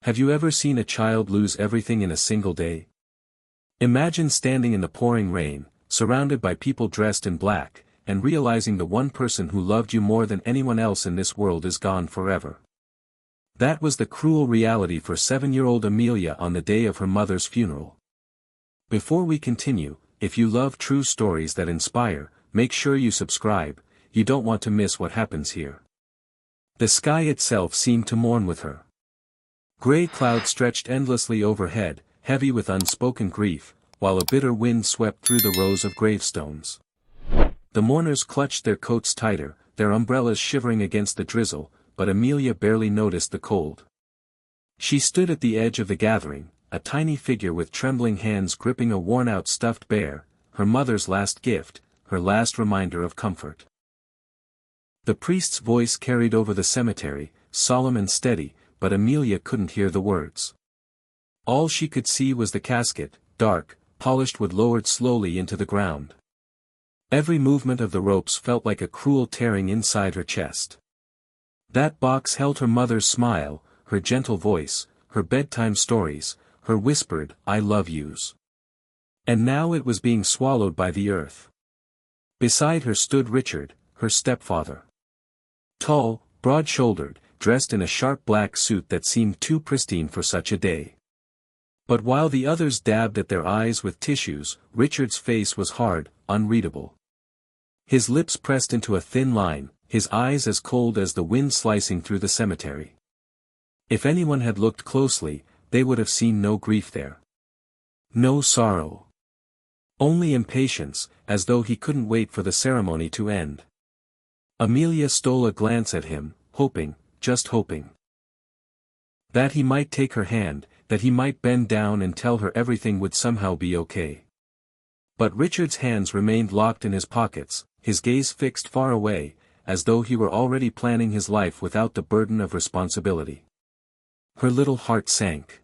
Have you ever seen a child lose everything in a single day? Imagine standing in the pouring rain, surrounded by people dressed in black, and realizing the one person who loved you more than anyone else in this world is gone forever. That was the cruel reality for 7-year-old Amelia on the day of her mother's funeral. Before we continue, if you love true stories that inspire, make sure you subscribe, you don't want to miss what happens here. The sky itself seemed to mourn with her. Gray clouds stretched endlessly overhead, heavy with unspoken grief, while a bitter wind swept through the rows of gravestones. The mourners clutched their coats tighter, their umbrellas shivering against the drizzle, but Amelia barely noticed the cold. She stood at the edge of the gathering, a tiny figure with trembling hands gripping a worn-out stuffed bear, her mother's last gift, her last reminder of comfort. The priest's voice carried over the cemetery, solemn and steady, but Amelia couldn't hear the words. All she could see was the casket, dark, polished wood lowered slowly into the ground. Every movement of the ropes felt like a cruel tearing inside her chest. That box held her mother's smile, her gentle voice, her bedtime stories, her whispered, "I love yous." And now it was being swallowed by the earth. Beside her stood Richard, her stepfather. Tall, broad-shouldered, dressed in a sharp black suit that seemed too pristine for such a day. But while the others dabbed at their eyes with tissues, Richard's face was hard, unreadable. His lips pressed into a thin line, his eyes as cold as the wind slicing through the cemetery. If anyone had looked closely, they would have seen no grief there. No sorrow. Only impatience, as though he couldn't wait for the ceremony to end. Amelia stole a glance at him, hoping, just hoping, that he might take her hand, that he might bend down and tell her everything would somehow be okay. But Richard's hands remained locked in his pockets, his gaze fixed far away, as though he were already planning his life without the burden of responsibility. Her little heart sank.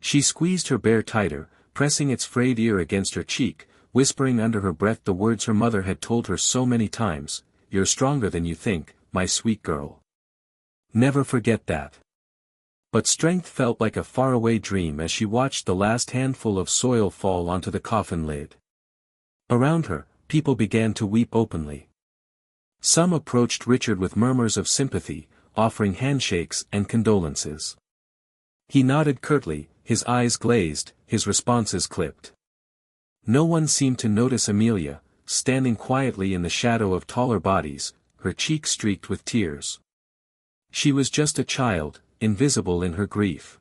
She squeezed her bear tighter, pressing its frayed ear against her cheek, whispering under her breath the words her mother had told her so many times, "You're stronger than you think, my sweet girl. Never forget that." But strength felt like a faraway dream as she watched the last handful of soil fall onto the coffin lid. Around her, people began to weep openly. Some approached Richard with murmurs of sympathy, offering handshakes and condolences. He nodded curtly, his eyes glazed, his responses clipped. No one seemed to notice Amelia, standing quietly in the shadow of taller bodies, her cheeks streaked with tears. She was just a child, invisible in her grief.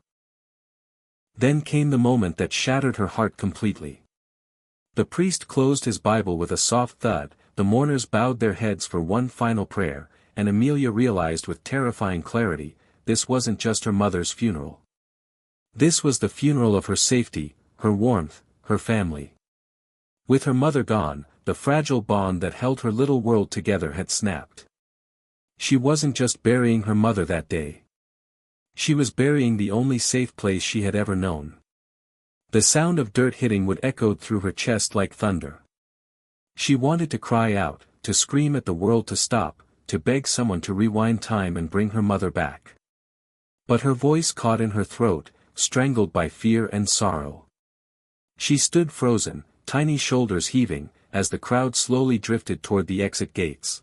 Then came the moment that shattered her heart completely. The priest closed his Bible with a soft thud, the mourners bowed their heads for one final prayer, and Amelia realized with terrifying clarity, this wasn't just her mother's funeral. This was the funeral of her safety, her warmth, her family. With her mother gone, the fragile bond that held her little world together had snapped. She wasn't just burying her mother that day. She was burying the only safe place she had ever known. The sound of dirt hitting wood echoed through her chest like thunder. She wanted to cry out, to scream at the world to stop, to beg someone to rewind time and bring her mother back. But her voice caught in her throat, strangled by fear and sorrow. She stood frozen, tiny shoulders heaving, as the crowd slowly drifted toward the exit gates.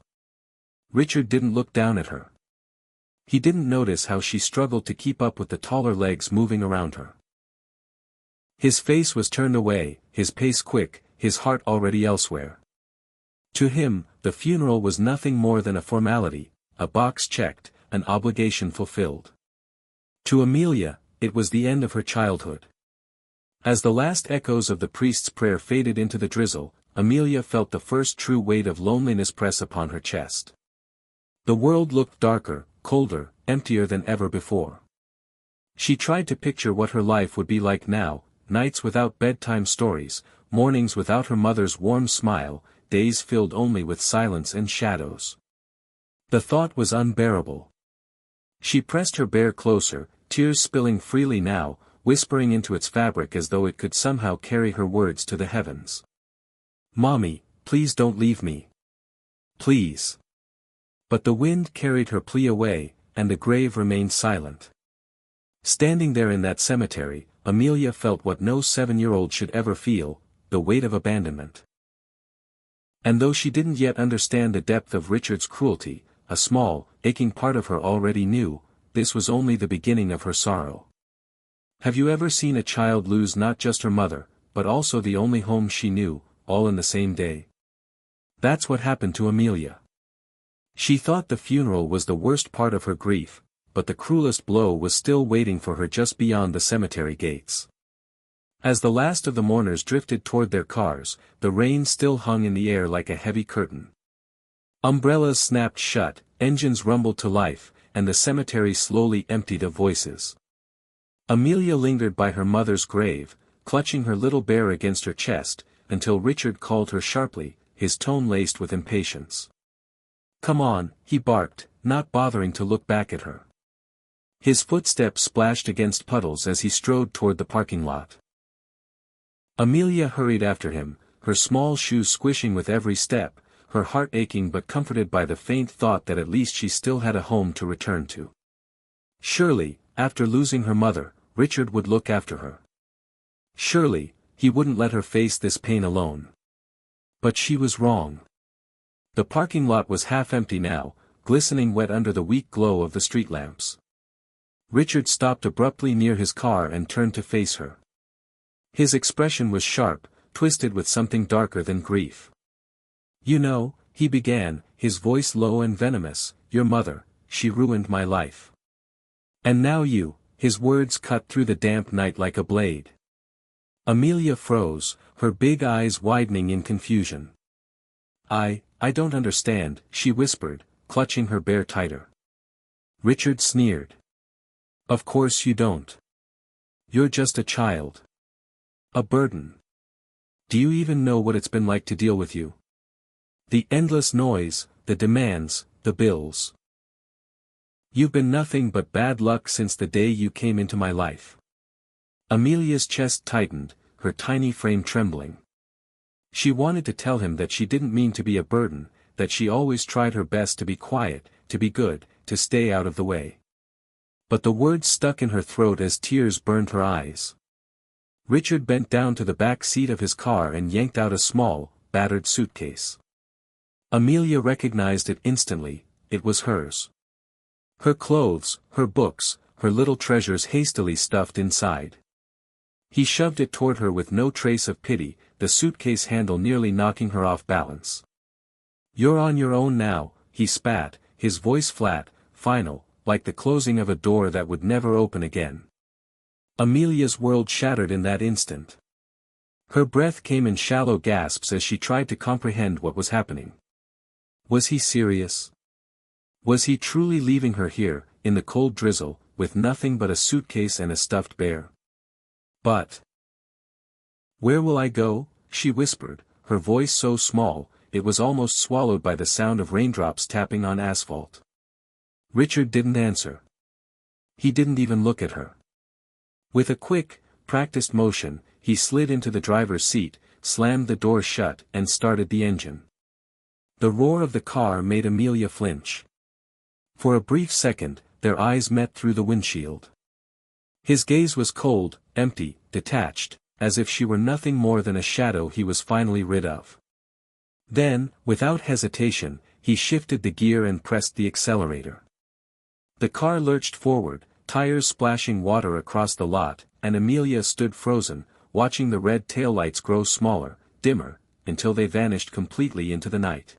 Richard didn't look down at her. He didn't notice how she struggled to keep up with the taller legs moving around her. His face was turned away, his pace quick, his heart already elsewhere. To him, the funeral was nothing more than a formality, a box checked, an obligation fulfilled. To Amelia, it was the end of her childhood. As the last echoes of the priest's prayer faded into the drizzle, Amelia felt the first true weight of loneliness press upon her chest. The world looked darker, colder, emptier than ever before. She tried to picture what her life would be like now, nights without bedtime stories, mornings without her mother's warm smile, days filled only with silence and shadows. The thought was unbearable. She pressed her bear closer, tears spilling freely now, whispering into its fabric as though it could somehow carry her words to the heavens. "Mommy, please don't leave me. Please." But the wind carried her plea away, and the grave remained silent. Standing there in that cemetery, Amelia felt what no 7-year-old should ever feel, the weight of abandonment. And though she didn't yet understand the depth of Richard's cruelty, a small, aching part of her already knew, this was only the beginning of her sorrow. Have you ever seen a child lose not just her mother, but also the only home she knew, all in the same day? That's what happened to Amelia. She thought the funeral was the worst part of her grief, but the cruelest blow was still waiting for her just beyond the cemetery gates. As the last of the mourners drifted toward their cars, the rain still hung in the air like a heavy curtain. Umbrellas snapped shut, engines rumbled to life, and the cemetery slowly emptied of voices. Amelia lingered by her mother's grave, clutching her little bear against her chest, until Richard called her sharply, his tone laced with impatience. "Come on," he barked, not bothering to look back at her. His footsteps splashed against puddles as he strode toward the parking lot. Amelia hurried after him, her small shoes squishing with every step, her heart aching but comforted by the faint thought that at least she still had a home to return to. Surely, after losing her mother, Richard would look after her. Surely, he wouldn't let her face this pain alone. But she was wrong. The parking lot was half empty now, glistening wet under the weak glow of the street lamps. Richard stopped abruptly near his car and turned to face her. His expression was sharp, twisted with something darker than grief. "You know," he began, his voice low and venomous, "your mother, she ruined my life. And now you," his words cut through the damp night like a blade. Amelia froze, her big eyes widening in confusion. I don't understand," she whispered, clutching her bear tighter. Richard sneered. "Of course you don't. You're just a child. A burden. Do you even know what it's been like to deal with you? The endless noise, the demands, the bills. You've been nothing but bad luck since the day you came into my life." Amelia's chest tightened, her tiny frame trembling. She wanted to tell him that she didn't mean to be a burden, that she always tried her best to be quiet, to be good, to stay out of the way. But the words stuck in her throat as tears burned her eyes. Richard bent down to the back seat of his car and yanked out a small, battered suitcase. Amelia recognized it instantly, it was hers. Her clothes, her books, her little treasures hastily stuffed inside. He shoved it toward her with no trace of pity, the suitcase handle nearly knocking her off balance. "You're on your own now," he spat, his voice flat, final, like the closing of a door that would never open again. Amelia's world shattered in that instant. Her breath came in shallow gasps as she tried to comprehend what was happening. Was he serious? Was he truly leaving her here, in the cold drizzle, with nothing but a suitcase and a stuffed bear? But "Where will I go?" she whispered, her voice so small, it was almost swallowed by the sound of raindrops tapping on asphalt. Richard didn't answer. He didn't even look at her. With a quick, practiced motion, he slid into the driver's seat, slammed the door shut and started the engine. The roar of the car made Amelia flinch. For a brief second, their eyes met through the windshield. His gaze was cold, empty, detached, as if she were nothing more than a shadow he was finally rid of. Then, without hesitation, he shifted the gear and pressed the accelerator. The car lurched forward, tires splashing water across the lot, and Amelia stood frozen, watching the red taillights grow smaller, dimmer, until they vanished completely into the night.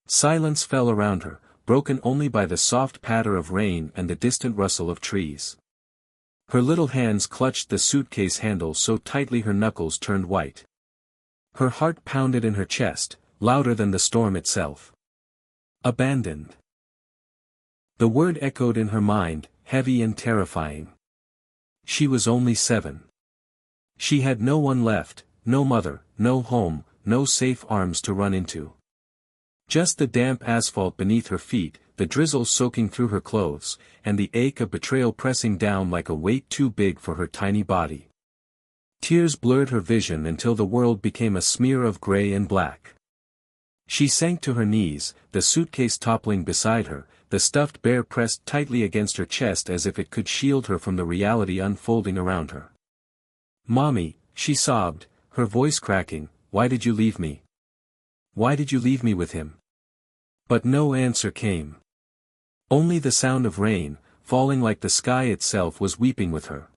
Silence fell around her, broken only by the soft patter of rain and the distant rustle of trees. Her little hands clutched the suitcase handle so tightly her knuckles turned white. Her heart pounded in her chest, louder than the storm itself. Abandoned. The word echoed in her mind, heavy and terrifying. She was only 7. She had no one left, no mother, no home, no safe arms to run into. Just the damp asphalt beneath her feet, the drizzle soaking through her clothes, and the ache of betrayal pressing down like a weight too big for her tiny body. Tears blurred her vision until the world became a smear of gray and black. She sank to her knees, the suitcase toppling beside her, the stuffed bear pressed tightly against her chest as if it could shield her from the reality unfolding around her. "Mommy," she sobbed, her voice cracking, "why did you leave me? Why did you leave me with him?" But no answer came. Only the sound of rain, falling like the sky itself, was weeping with her.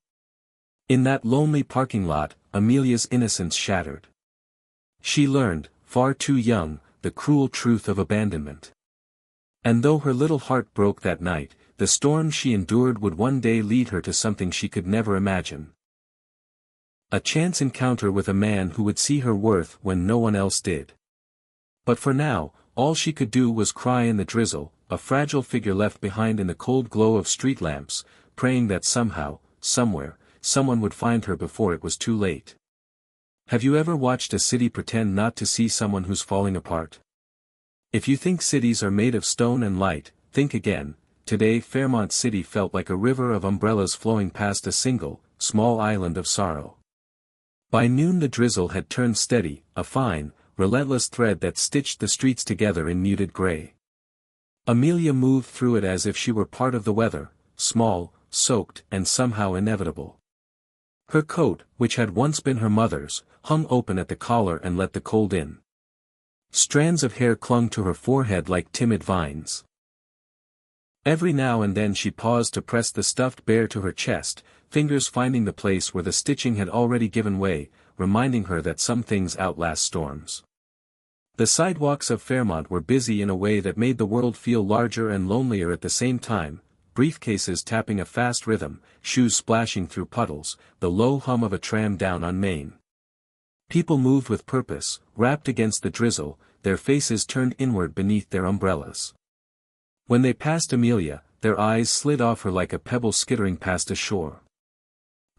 In that lonely parking lot, Amelia's innocence shattered. She learned, far too young, the cruel truth of abandonment. And though her little heart broke that night, the storm she endured would one day lead her to something she could never imagine. A chance encounter with a man who would see her worth when no one else did. But for now, all she could do was cry in the drizzle, a fragile figure left behind in the cold glow of street lamps, praying that somehow, somewhere, someone would find her before it was too late. Have you ever watched a city pretend not to see someone who's falling apart? If you think cities are made of stone and light, think again. Today Fairmont City felt like a river of umbrellas flowing past a single, small island of sorrow. By noon the drizzle had turned steady, a fine, relentless thread that stitched the streets together in muted gray. Amelia moved through it as if she were part of the weather, small, soaked, and somehow inevitable. Her coat, which had once been her mother's, hung open at the collar and let the cold in. Strands of hair clung to her forehead like timid vines. Every now and then she paused to press the stuffed bear to her chest, fingers finding the place where the stitching had already given way, reminding her that some things outlast storms. The sidewalks of Fairmont were busy in a way that made the world feel larger and lonelier at the same time, briefcases tapping a fast rhythm, shoes splashing through puddles, the low hum of a tram down on Main. People moved with purpose, wrapped against the drizzle, their faces turned inward beneath their umbrellas. When they passed Amelia, their eyes slid off her like a pebble skittering past a shore.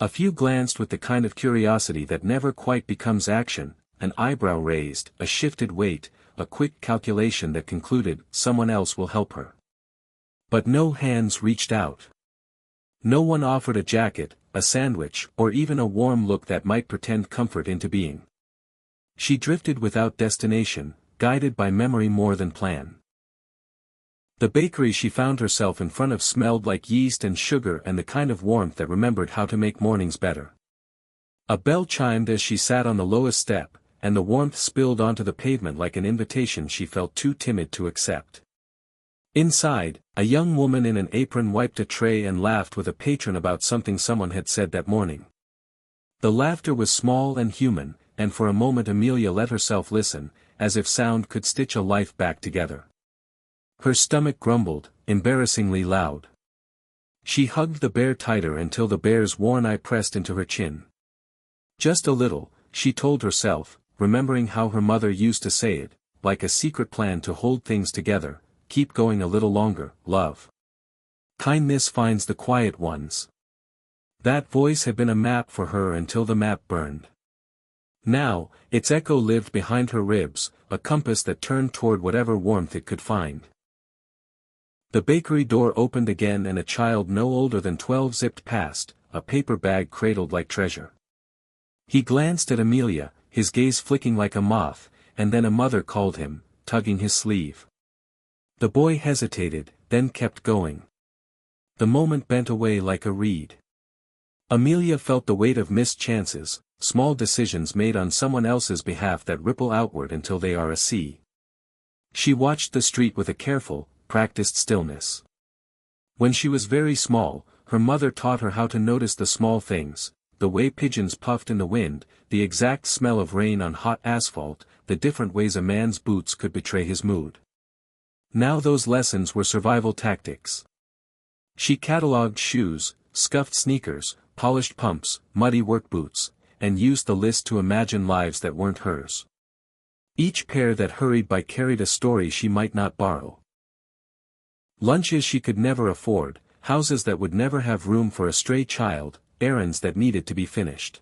A few glanced with the kind of curiosity that never quite becomes action, an eyebrow raised, a shifted weight, a quick calculation that concluded, someone else will help her. But no hands reached out. No one offered a jacket, a sandwich, or even a warm look that might pretend comfort into being. She drifted without destination, guided by memory more than plan. The bakery she found herself in front of smelled like yeast and sugar and the kind of warmth that remembered how to make mornings better. A bell chimed as she sat on the lowest step, and the warmth spilled onto the pavement like an invitation she felt too timid to accept. Inside, a young woman in an apron wiped a tray and laughed with a patron about something someone had said that morning. The laughter was small and human, and for a moment Amelia let herself listen, as if sound could stitch a life back together. Her stomach grumbled, embarrassingly loud. She hugged the bear tighter until the bear's worn eye pressed into her chin. Just a little, she told herself, remembering how her mother used to say it, like a secret plan to hold things together. Keep going a little longer, love. Kindness finds the quiet ones. That voice had been a map for her until the map burned. Now, its echo lived behind her ribs, a compass that turned toward whatever warmth it could find. The bakery door opened again and a child no older than 12 zipped past, a paper bag cradled like treasure. He glanced at Amelia, his gaze flicking like a moth, and then a mother called him, tugging his sleeve. The boy hesitated, then kept going. The moment bent away like a reed. Amelia felt the weight of missed chances, small decisions made on someone else's behalf that ripple outward until they are a sea. She watched the street with a careful, practiced stillness. When she was very small, her mother taught her how to notice the small things, the way pigeons puffed in the wind, the exact smell of rain on hot asphalt, the different ways a man's boots could betray his mood. Now those lessons were survival tactics. She catalogued shoes, scuffed sneakers, polished pumps, muddy work boots, and used the list to imagine lives that weren't hers. Each pair that hurried by carried a story she might not borrow. Lunches she could never afford, houses that would never have room for a stray child, errands that needed to be finished.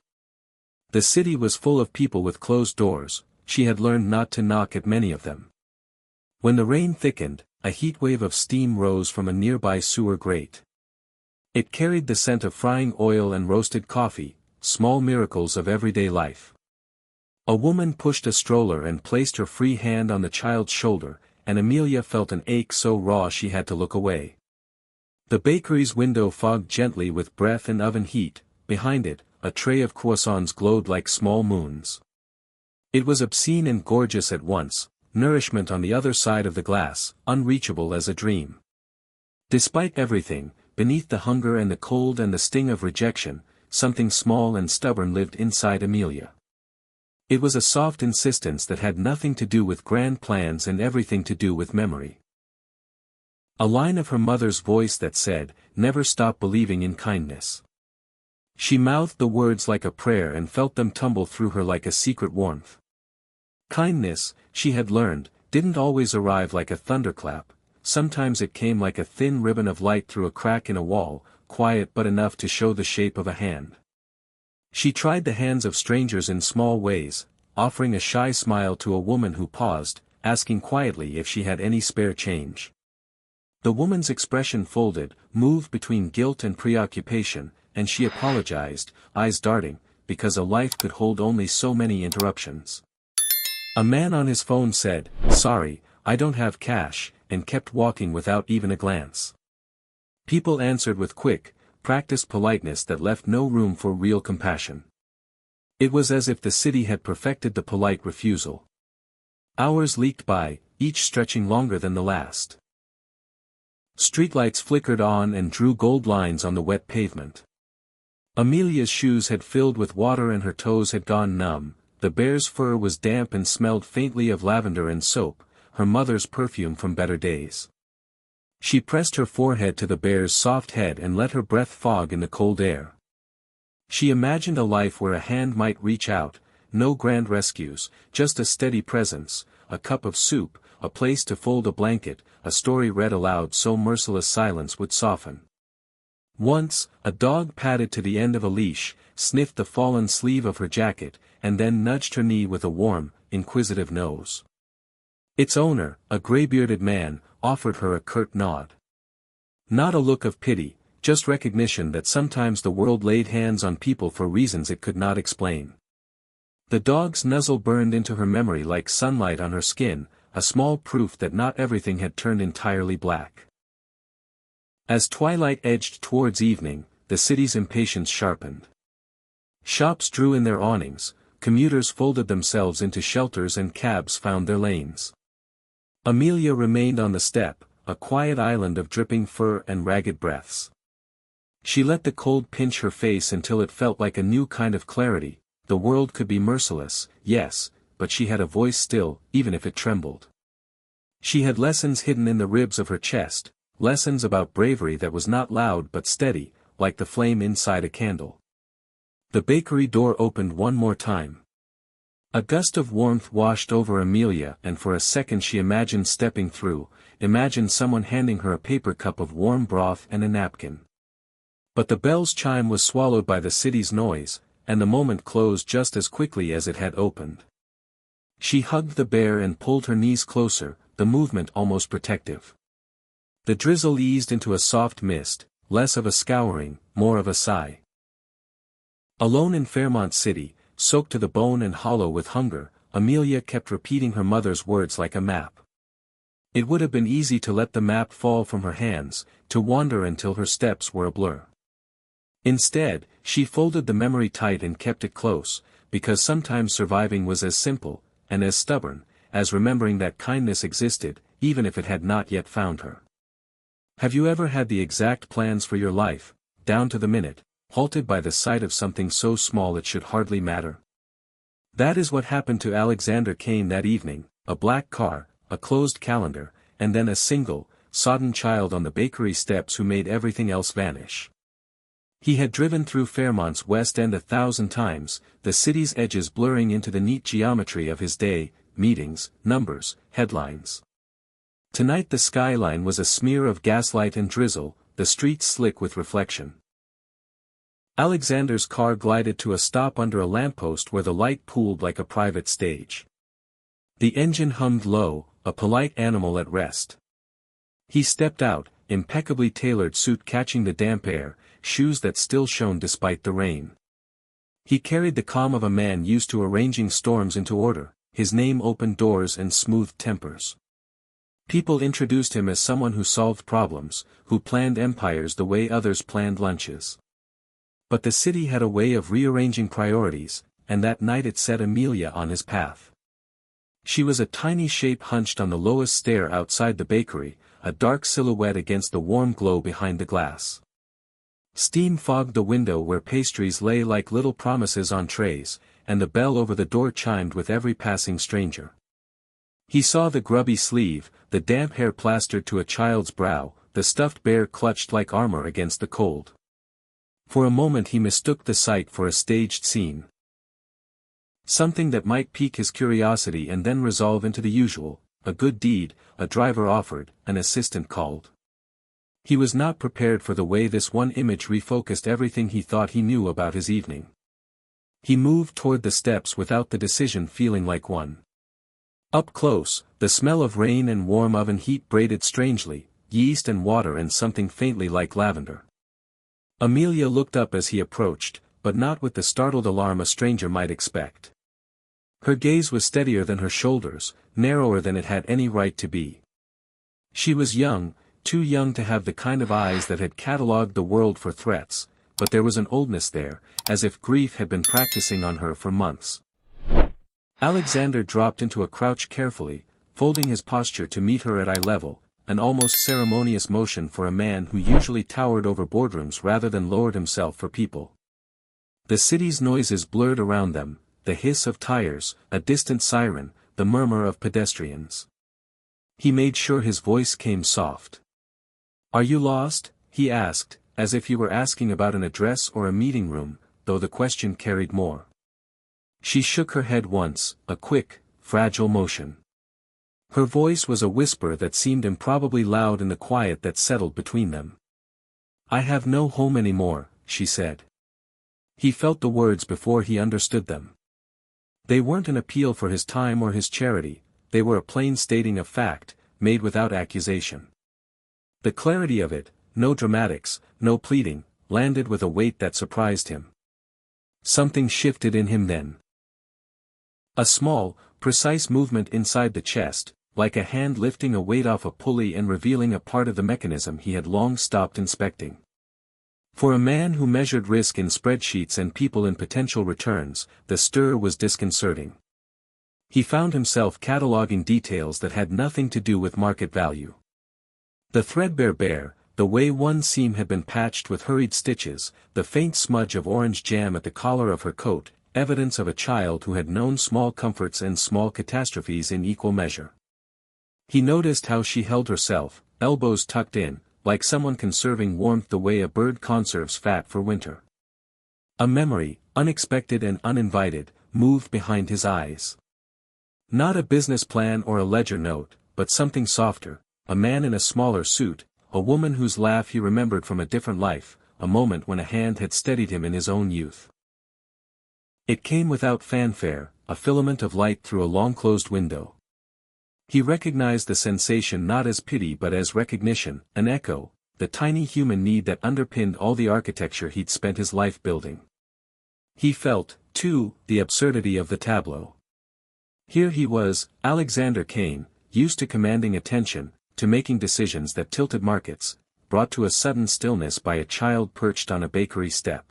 The city was full of people with closed doors, she had learned not to knock at many of them. When the rain thickened, a heat wave of steam rose from a nearby sewer grate. It carried the scent of frying oil and roasted coffee, small miracles of everyday life. A woman pushed a stroller and placed her free hand on the child's shoulder, and Amelia felt an ache so raw she had to look away. The bakery's window fogged gently with breath and oven heat. Behind it, a tray of croissants glowed like small moons. It was obscene and gorgeous at once, nourishment on the other side of the glass, unreachable as a dream. Despite everything, beneath the hunger and the cold and the sting of rejection, something small and stubborn lived inside Amelia. It was a soft insistence that had nothing to do with grand plans and everything to do with memory. A line of her mother's voice that said, "Never stop believing in kindness." She mouthed the words like a prayer and felt them tumble through her like a secret warmth. Kindness, she had learned, didn't always arrive like a thunderclap. Sometimes it came like a thin ribbon of light through a crack in a wall, quiet but enough to show the shape of a hand. She tried the hands of strangers in small ways, offering a shy smile to a woman who paused, asking quietly if she had any spare change. The woman's expression folded, moved between guilt and preoccupation, and she apologized, eyes darting, because a life could hold only so many interruptions. A man on his phone said, "Sorry, I don't have cash," and kept walking without even a glance. People answered with quick, practiced politeness that left no room for real compassion. It was as if the city had perfected the polite refusal. Hours leaked by, each stretching longer than the last. Streetlights flickered on and drew gold lines on the wet pavement. Amelia's shoes had filled with water and her toes had gone numb. The bear's fur was damp and smelled faintly of lavender and soap, her mother's perfume from better days. She pressed her forehead to the bear's soft head and let her breath fog in the cold air. She imagined a life where a hand might reach out, no grand rescues, just a steady presence, a cup of soup, a place to fold a blanket, a story read aloud so merciless silence would soften. Once, a dog padded to the end of a leash, sniffed the fallen sleeve of her jacket, and then nudged her knee with a warm, inquisitive nose. Its owner, a gray-bearded man, offered her a curt nod. Not a look of pity, just recognition that sometimes the world laid hands on people for reasons it could not explain. The dog's nuzzle burned into her memory like sunlight on her skin, a small proof that not everything had turned entirely black. As twilight edged towards evening, the city's impatience sharpened. Shops drew in their awnings, commuters folded themselves into shelters and cabs found their lanes. Amelia remained on the step, a quiet island of dripping fur and ragged breaths. She let the cold pinch her face until it felt like a new kind of clarity. The world could be merciless, yes, but she had a voice still, even if it trembled. She had lessons hidden in the ribs of her chest, lessons about bravery that was not loud but steady, like the flame inside a candle. The bakery door opened one more time. A gust of warmth washed over Amelia and for a second she imagined stepping through, imagined someone handing her a paper cup of warm broth and a napkin. But the bell's chime was swallowed by the city's noise, and the moment closed just as quickly as it had opened. She hugged the bear and pulled her knees closer, the movement almost protective. The drizzle eased into a soft mist, less of a scouring, more of a sigh. Alone in Fairmont City, soaked to the bone and hollow with hunger, Amelia kept repeating her mother's words like a map. It would have been easy to let the map fall from her hands, to wander until her steps were a blur. Instead, she folded the memory tight and kept it close, because sometimes surviving was as simple, and as stubborn, as remembering that kindness existed, even if it had not yet found her. Have you ever had the exact plans for your life, down to the minute, halted by the sight of something so small it should hardly matter? That is what happened to Alexander Kane that evening, a black car, a closed calendar, and then a single, sodden child on the bakery steps who made everything else vanish. He had driven through Fairmont's West End 1,000 times, the city's edges blurring into the neat geometry of his day, meetings, numbers, headlines. Tonight the skyline was a smear of gaslight and drizzle, the streets slick with reflection. Alexander's car glided to a stop under a lamppost where the light pooled like a private stage. The engine hummed low, a polite animal at rest. He stepped out, impeccably tailored suit catching the damp air, shoes that still shone despite the rain. He carried the calm of a man used to arranging storms into order, his name opened doors and smoothed tempers. People introduced him as someone who solved problems, who planned empires the way others planned lunches. But the city had a way of rearranging priorities, and that night it set Amelia on his path. She was a tiny shape hunched on the lowest stair outside the bakery, a dark silhouette against the warm glow behind the glass. Steam fogged the window where pastries lay like little promises on trays, and the bell over the door chimed with every passing stranger. He saw the grubby sleeve, the damp hair plastered to a child's brow, the stuffed bear clutched like armor against the cold. For a moment he mistook the sight for a staged scene. Something that might pique his curiosity and then resolve into the usual, a good deed, a driver offered, an assistant called. He was not prepared for the way this one image refocused everything he thought he knew about his evening. He moved toward the steps without the decision feeling like one. Up close, the smell of rain and warm oven heat braided strangely, yeast and water and something faintly like lavender. Amelia looked up as he approached, but not with the startled alarm a stranger might expect. Her gaze was steadier than her shoulders, narrower than it had any right to be. She was young, too young to have the kind of eyes that had catalogued the world for threats, but there was an oldness there, as if grief had been practicing on her for months. Alexander dropped into a crouch carefully, folding his posture to meet her at eye level, an almost ceremonious motion for a man who usually towered over boardrooms rather than lowered himself for people. The city's noises blurred around them, the hiss of tires, a distant siren, the murmur of pedestrians. He made sure his voice came soft. "Are you lost?" he asked, as if he were asking about an address or a meeting room, though the question carried more. She shook her head once, a quick, fragile motion. Her voice was a whisper that seemed improbably loud in the quiet that settled between them. "I have no home anymore," she said. He felt the words before he understood them. They weren't an appeal for his time or his charity, they were a plain stating of fact, made without accusation. The clarity of it, no dramatics, no pleading, landed with a weight that surprised him. Something shifted in him then. A small, precise movement inside the chest, like a hand lifting a weight off a pulley and revealing a part of the mechanism he had long stopped inspecting. For a man who measured risk in spreadsheets and people in potential returns, the stir was disconcerting. He found himself cataloging details that had nothing to do with market value. The threadbare bear, the way one seam had been patched with hurried stitches, the faint smudge of orange jam at the collar of her coat, evidence of a child who had known small comforts and small catastrophes in equal measure. He noticed how she held herself, elbows tucked in, like someone conserving warmth the way a bird conserves fat for winter. A memory, unexpected and uninvited, moved behind his eyes. Not a business plan or a ledger note, but something softer, a man in a smaller suit, a woman whose laugh he remembered from a different life, a moment when a hand had steadied him in his own youth. It came without fanfare, a filament of light through a long-closed window. He recognized the sensation not as pity but as recognition, an echo, the tiny human need that underpinned all the architecture he'd spent his life building. He felt, too, the absurdity of the tableau. Here he was, Alexander Kane, used to commanding attention, to making decisions that tilted markets, brought to a sudden stillness by a child perched on a bakery step.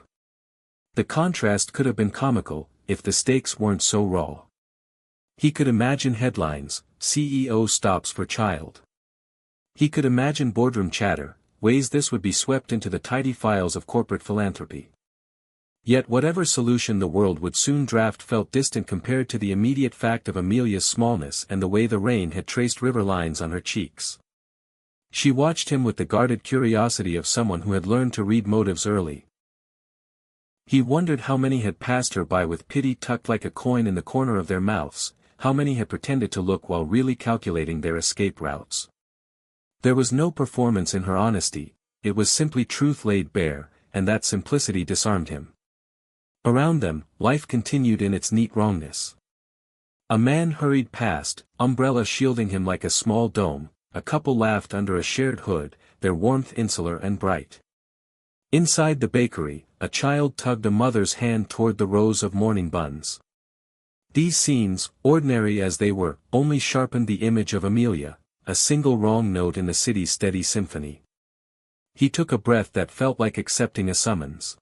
The contrast could have been comical, if the stakes weren't so raw. He could imagine headlines, CEO stops for child. He could imagine boardroom chatter, ways this would be swept into the tidy files of corporate philanthropy. Yet whatever solution the world would soon draft felt distant compared to the immediate fact of Amelia's smallness and the way the rain had traced river lines on her cheeks. She watched him with the guarded curiosity of someone who had learned to read motives early. He wondered how many had passed her by with pity tucked like a coin in the corner of their mouths, how many had pretended to look while really calculating their escape routes. There was no performance in her honesty, it was simply truth laid bare, and that simplicity disarmed him. Around them, life continued in its neat wrongness. A man hurried past, umbrella shielding him like a small dome, a couple laughed under a shared hood, their warmth insular and bright. Inside the bakery, a child tugged a mother's hand toward the rows of morning buns. These scenes, ordinary as they were, only sharpened the image of Amelia, a single wrong note in the city's steady symphony. He took a breath that felt like accepting a summons.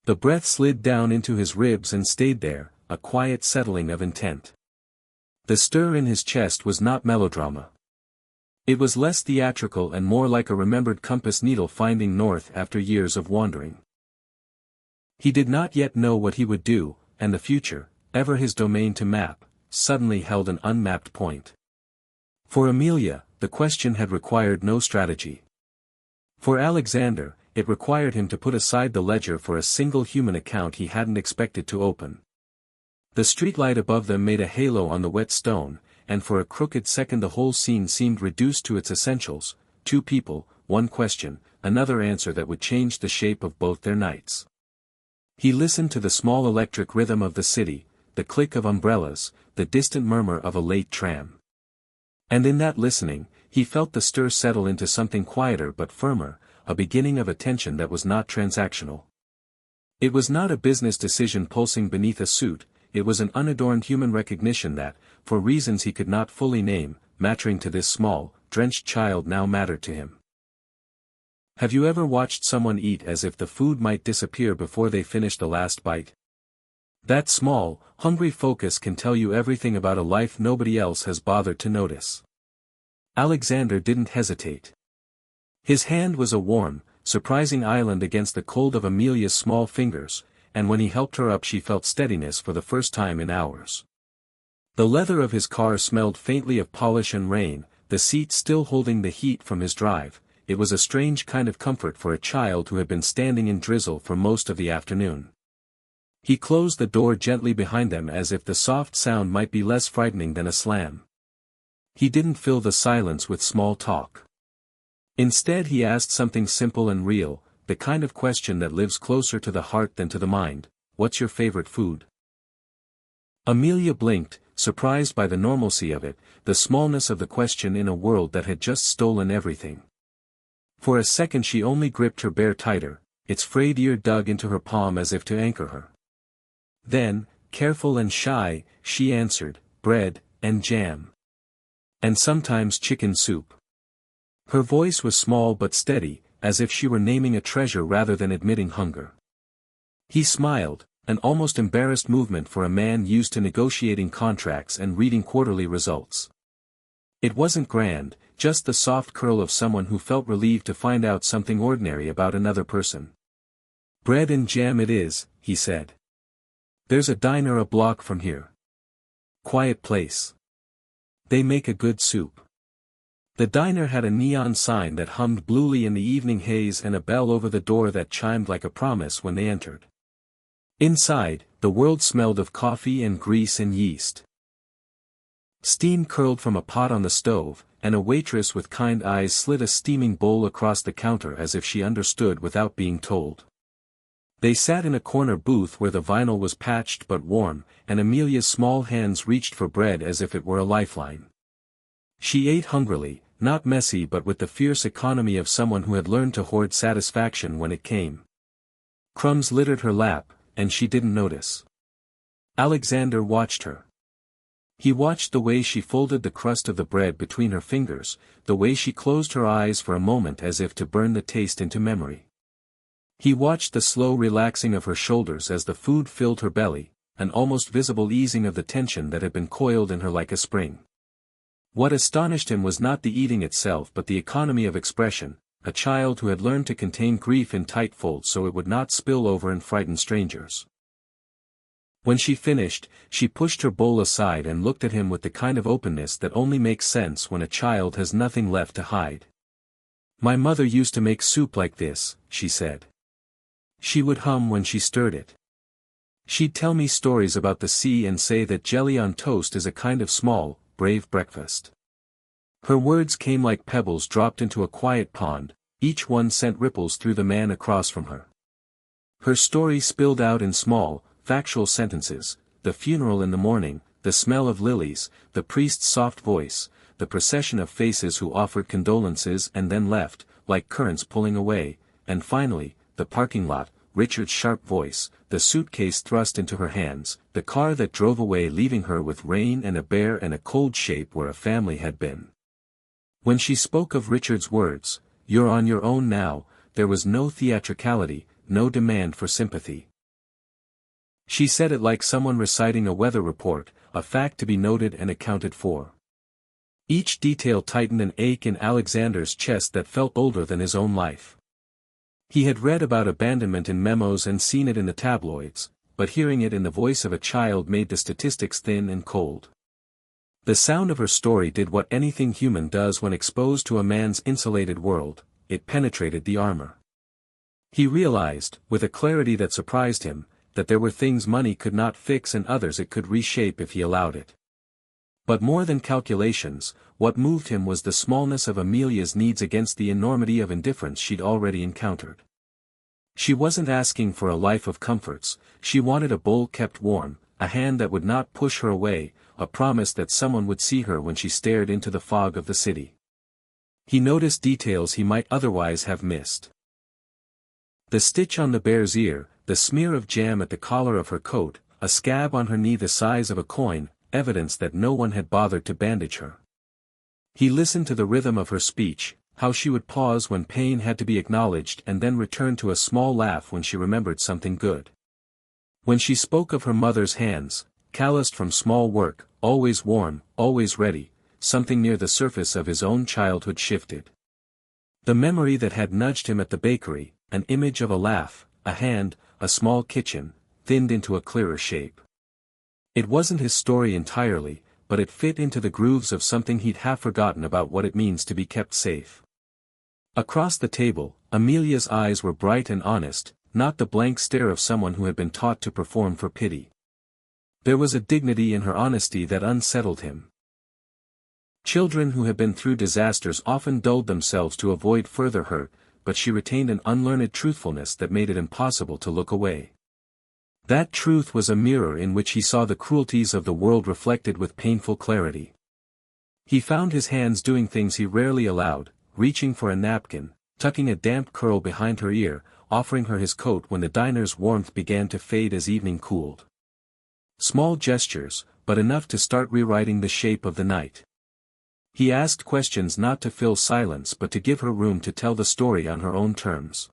The breath slid down into his ribs and stayed there, a quiet settling of intent. The stir in his chest was not melodrama. It was less theatrical and more like a remembered compass needle finding north after years of wandering. He did not yet know what he would do, and the future, ever his domain to map, suddenly held an unmapped point. For Amelia, the question had required no strategy. For Alexander, it required him to put aside the ledger for a single human account he hadn't expected to open. The streetlight above them made a halo on the wet stone, and for a crooked second the whole scene seemed reduced to its essentials: two people, one question, another answer that would change the shape of both their nights. He listened to the small electric rhythm of the city, the click of umbrellas, the distant murmur of a late tram. And in that listening, he felt the stir settle into something quieter but firmer, a beginning of a tension that was not transactional. It was not a business decision pulsing beneath a suit, it was an unadorned human recognition that, for reasons he could not fully name, mattering to this small, drenched child now mattered to him. Have you ever watched someone eat as if the food might disappear before they finish the last bite? That small, hungry focus can tell you everything about a life nobody else has bothered to notice. Alexander didn't hesitate. His hand was a warm, surprising island against the cold of Amelia's small fingers, and when he helped her up she felt steadiness for the first time in hours. The leather of his car smelled faintly of polish and rain, the seat still holding the heat from his drive. It was a strange kind of comfort for a child who had been standing in drizzle for most of the afternoon. He closed the door gently behind them as if the soft sound might be less frightening than a slam. He didn't fill the silence with small talk. Instead he asked something simple and real, the kind of question that lives closer to the heart than to the mind: what's your favorite food? Amelia blinked, surprised by the normalcy of it, the smallness of the question in a world that had just stolen everything. For a second she only gripped her bear tighter, its frayed ear dug into her palm as if to anchor her. Then, careful and shy, she answered, bread and jam. And sometimes chicken soup. Her voice was small but steady, as if she were naming a treasure rather than admitting hunger. He smiled, an almost embarrassed movement for a man used to negotiating contracts and reading quarterly results. It wasn't grand, just the soft curl of someone who felt relieved to find out something ordinary about another person. Bread and jam it is, he said. There's a diner a block from here. Quiet place. They make a good soup. The diner had a neon sign that hummed bluely in the evening haze and a bell over the door that chimed like a promise when they entered. Inside, the world smelled of coffee and grease and yeast. Steam curled from a pot on the stove, and a waitress with kind eyes slid a steaming bowl across the counter as if she understood without being told. They sat in a corner booth where the vinyl was patched but warm, and Amelia's small hands reached for bread as if it were a lifeline. She ate hungrily, not messy but with the fierce economy of someone who had learned to hoard satisfaction when it came. Crumbs littered her lap, and she didn't notice. Alexander watched her. He watched the way she folded the crust of the bread between her fingers, the way she closed her eyes for a moment as if to burn the taste into memory. He watched the slow relaxing of her shoulders as the food filled her belly, an almost visible easing of the tension that had been coiled in her like a spring. What astonished him was not the eating itself but the economy of expression, a child who had learned to contain grief in tight folds so it would not spill over and frighten strangers. When she finished, she pushed her bowl aside and looked at him with the kind of openness that only makes sense when a child has nothing left to hide. My mother used to make soup like this, she said. She would hum when she stirred it. She'd tell me stories about the sea and say that jelly on toast is a kind of small, brave breakfast. Her words came like pebbles dropped into a quiet pond, each one sent ripples through the man across from her. Her story spilled out in small, factual sentences: the funeral in the morning, the smell of lilies, the priest's soft voice, the procession of faces who offered condolences and then left, like currents pulling away, and finally, the parking lot, Richard's sharp voice, the suitcase thrust into her hands, the car that drove away leaving her with rain and a bear and a cold shape where a family had been. When she spoke of Richard's words, "You're on your own now," there was no theatricality, no demand for sympathy. She said it like someone reciting a weather report, a fact to be noted and accounted for. Each detail tightened an ache in Alexander's chest that felt older than his own life. He had read about abandonment in memos and seen it in the tabloids, but hearing it in the voice of a child made the statistics thin and cold. The sound of her story did what anything human does when exposed to a man's insulated world: it penetrated the armor. He realized, with a clarity that surprised him, that there were things money could not fix and others it could reshape if he allowed it. But more than calculations, what moved him was the smallness of Amelia's needs against the enormity of indifference she'd already encountered. She wasn't asking for a life of comforts, she wanted a bowl kept warm, a hand that would not push her away, a promise that someone would see her when she stared into the fog of the city. He noticed details he might otherwise have missed. The stitch on the bear's ear, the smear of jam at the collar of her coat, a scab on her knee the size of a coin, evidence that no one had bothered to bandage her. He listened to the rhythm of her speech, how she would pause when pain had to be acknowledged and then return to a small laugh when she remembered something good. When she spoke of her mother's hands, calloused from small work, always warm, always ready, something near the surface of his own childhood shifted. The memory that had nudged him at the bakery, an image of a laugh, a hand, a small kitchen, thinned into a clearer shape. It wasn't his story entirely, but it fit into the grooves of something he'd half forgotten about what it means to be kept safe. Across the table, Amelia's eyes were bright and honest, not the blank stare of someone who had been taught to perform for pity. There was a dignity in her honesty that unsettled him. Children who had been through disasters often dulled themselves to avoid further hurt, but she retained an unlearned truthfulness that made it impossible to look away. That truth was a mirror in which he saw the cruelties of the world reflected with painful clarity. He found his hands doing things he rarely allowed, reaching for a napkin, tucking a damp curl behind her ear, offering her his coat when the diner's warmth began to fade as evening cooled. Small gestures, but enough to start rewriting the shape of the night. He asked questions not to fill silence but to give her room to tell the story on her own terms.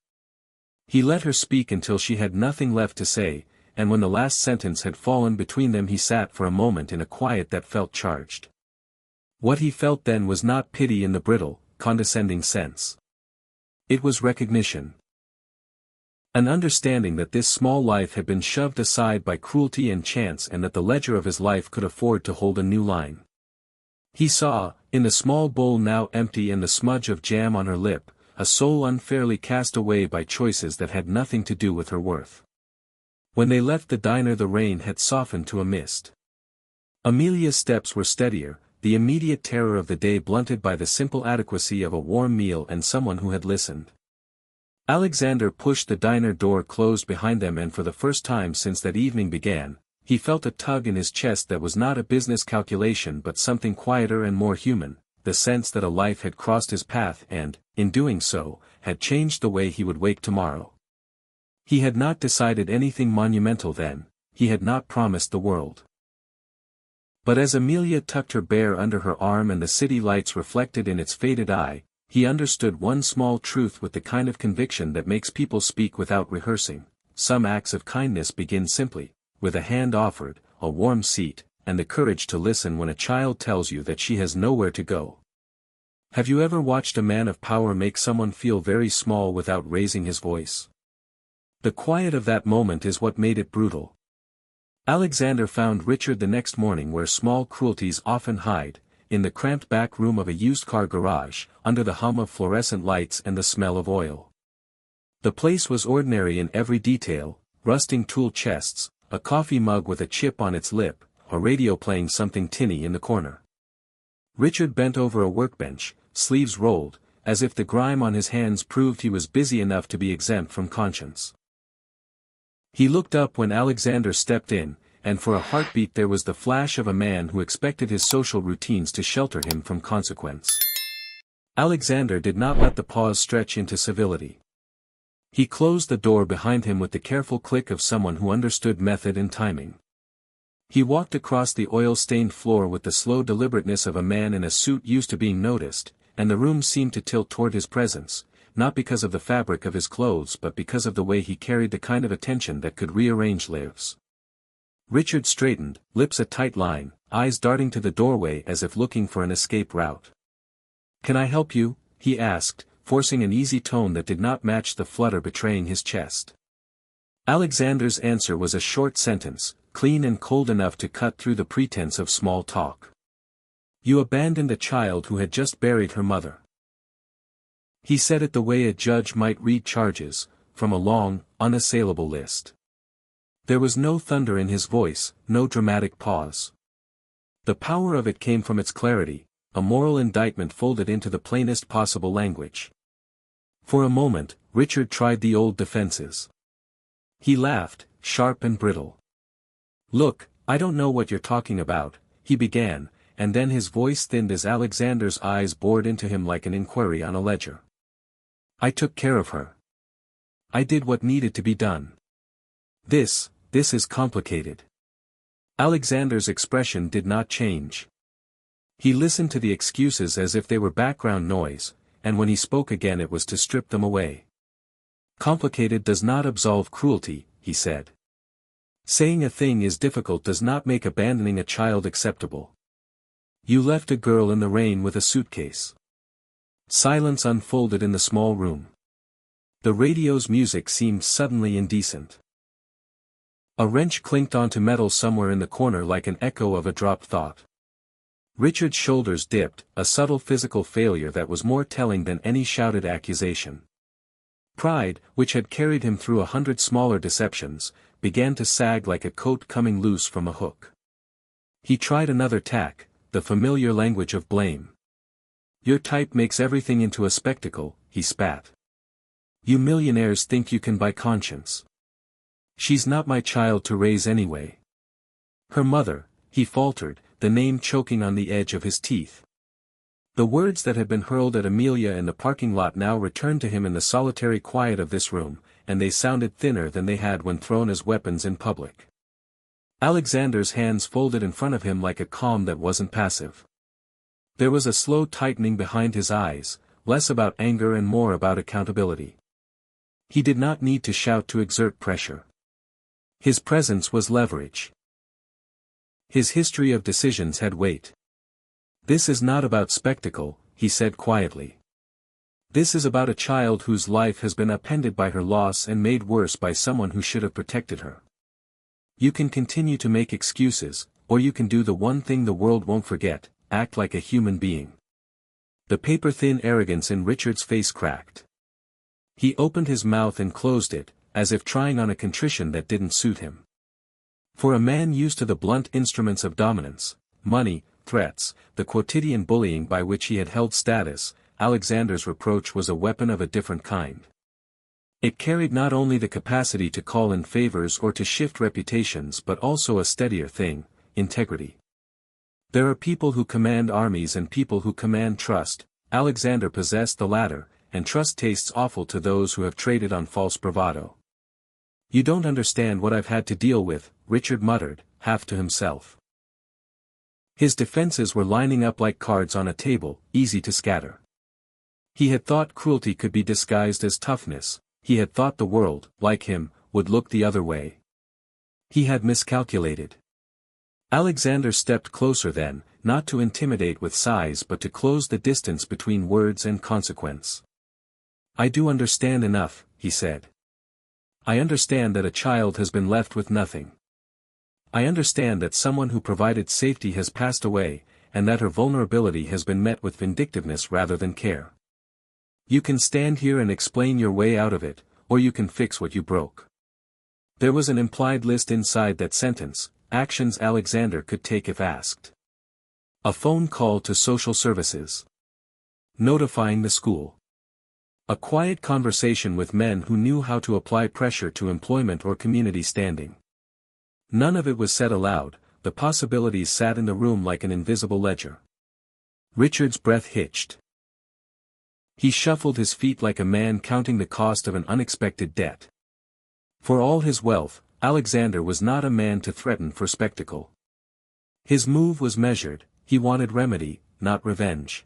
He let her speak until she had nothing left to say, and when the last sentence had fallen between them he sat for a moment in a quiet that felt charged. What he felt then was not pity in the brittle, condescending sense. It was recognition. An understanding that this small life had been shoved aside by cruelty and chance and that the ledger of his life could afford to hold a new line. He saw, in the small bowl now empty and the smudge of jam on her lip, a soul unfairly cast away by choices that had nothing to do with her worth. When they left the diner the rain had softened to a mist. Amelia's steps were steadier, the immediate terror of the day blunted by the simple adequacy of a warm meal and someone who had listened. Alexander pushed the diner door closed behind them and for the first time since that evening began, he felt a tug in his chest that was not a business calculation but something quieter and more human, the sense that a life had crossed his path and, in doing so, had changed the way he would wake tomorrow. He had not decided anything monumental then, he had not promised the world. But as Amelia tucked her bear under her arm and the city lights reflected in its faded eye, he understood one small truth with the kind of conviction that makes people speak without rehearsing. Some acts of kindness begin simply, with a hand offered, a warm seat, and the courage to listen when a child tells you that she has nowhere to go. Have you ever watched a man of power make someone feel very small without raising his voice? The quiet of that moment is what made it brutal. Alexander found Richard the next morning where small cruelties often hide, in the cramped back room of a used car garage, under the hum of fluorescent lights and the smell of oil. The place was ordinary in every detail: rusting tool chests, a coffee mug with a chip on its lip, a radio playing something tinny in the corner. Richard bent over a workbench, sleeves rolled, as if the grime on his hands proved he was busy enough to be exempt from conscience. He looked up when Alexander stepped in, and for a heartbeat there was the flash of a man who expected his social routines to shelter him from consequence. Alexander did not let the pause stretch into civility. He closed the door behind him with the careful click of someone who understood method and timing. He walked across the oil-stained floor with the slow deliberateness of a man in a suit used to being noticed, and the room seemed to tilt toward his presence, not because of the fabric of his clothes but because of the way he carried the kind of attention that could rearrange lives. Richard straightened, lips a tight line, eyes darting to the doorway as if looking for an escape route. "Can I help you?" he asked, forcing an easy tone that did not match the flutter betraying his chest. Alexander's answer was a short sentence, clean and cold enough to cut through the pretense of small talk. "You abandoned a child who had just buried her mother." He said it the way a judge might read charges, from a long, unassailable list. There was no thunder in his voice, no dramatic pause. The power of it came from its clarity, a moral indictment folded into the plainest possible language. For a moment, Richard tried the old defenses. He laughed, sharp and brittle. "Look, I don't know what you're talking about," he began, and then his voice thinned as Alexander's eyes bored into him like an inquiry on a ledger. "I took care of her. I did what needed to be done. This is complicated." Alexander's expression did not change. He listened to the excuses as if they were background noise, and when he spoke again it was to strip them away. "Complicated does not absolve cruelty," he said. "Saying a thing is difficult does not make abandoning a child acceptable. You left a girl in the rain with a suitcase." Silence unfolded in the small room. The radio's music seemed suddenly indecent. A wrench clinked onto metal somewhere in the corner like an echo of a dropped thought. Richard's shoulders dipped, a subtle physical failure that was more telling than any shouted accusation. Pride, which had carried him through 100 smaller deceptions, began to sag like a coat coming loose from a hook. He tried another tack, the familiar language of blame. "Your type makes everything into a spectacle," he spat. "You millionaires think you can buy conscience. She's not my child to raise anyway." "Her mother," he faltered, the name choking on the edge of his teeth. The words that had been hurled at Amelia in the parking lot now returned to him in the solitary quiet of this room, and they sounded thinner than they had when thrown as weapons in public. Alexander's hands folded in front of him like a calm that wasn't passive. There was a slow tightening behind his eyes, less about anger and more about accountability. He did not need to shout to exert pressure. His presence was leverage. His history of decisions had weight. "This is not about spectacle," he said quietly. "This is about a child whose life has been upended by her loss and made worse by someone who should have protected her. You can continue to make excuses, or you can do the one thing the world won't forget, act like a human being." The paper-thin arrogance in Richard's face cracked. He opened his mouth and closed it, as if trying on a contrition that didn't suit him. For a man used to the blunt instruments of dominance, money, threats, the quotidian bullying by which he had held status, Alexander's reproach was a weapon of a different kind. It carried not only the capacity to call in favors or to shift reputations but also a steadier thing, integrity. There are people who command armies and people who command trust. Alexander possessed the latter, and trust tastes awful to those who have traded on false bravado. "You don't understand what I've had to deal with," Richard muttered, half to himself. His defenses were lining up like cards on a table, easy to scatter. He had thought cruelty could be disguised as toughness, he had thought the world, like him, would look the other way. He had miscalculated. Alexander stepped closer then, not to intimidate with size but to close the distance between words and consequence. "I do understand enough," he said. "I understand that a child has been left with nothing. I understand that someone who provided safety has passed away, and that her vulnerability has been met with vindictiveness rather than care. You can stand here and explain your way out of it, or you can fix what you broke." There was an implied list inside that sentence, actions Alexander could take if asked. A phone call to social services. Notifying the school. A quiet conversation with men who knew how to apply pressure to employment or community standing. None of it was said aloud, the possibilities sat in the room like an invisible ledger. Richard's breath hitched. He shuffled his feet like a man counting the cost of an unexpected debt. For all his wealth, Alexander was not a man to threaten for spectacle. His move was measured, he wanted remedy, not revenge.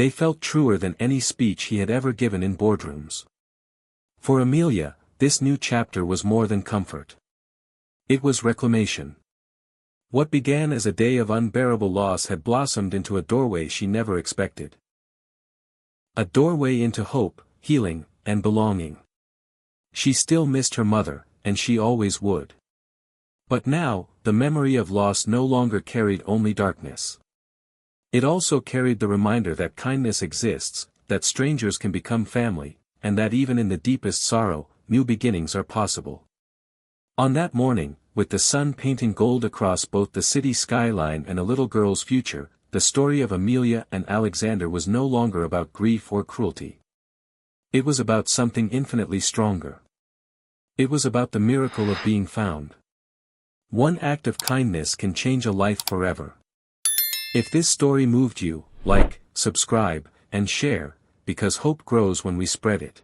They felt truer than any speech he had ever given in boardrooms. For Amelia, this new chapter was more than comfort. It was reclamation. What began as a day of unbearable loss had blossomed into a doorway she never expected. A doorway into hope, healing, and belonging. She still missed her mother, and she always would. But now, the memory of loss no longer carried only darkness. It also carried the reminder that kindness exists, that strangers can become family, and that even in the deepest sorrow, new beginnings are possible. On that morning, with the sun painting gold across both the city skyline and a little girl's future, the story of Amelia and Alexander was no longer about grief or cruelty. It was about something infinitely stronger. It was about the miracle of being found. One act of kindness can change a life forever. If this story moved you, like, subscribe, and share, because hope grows when we spread it.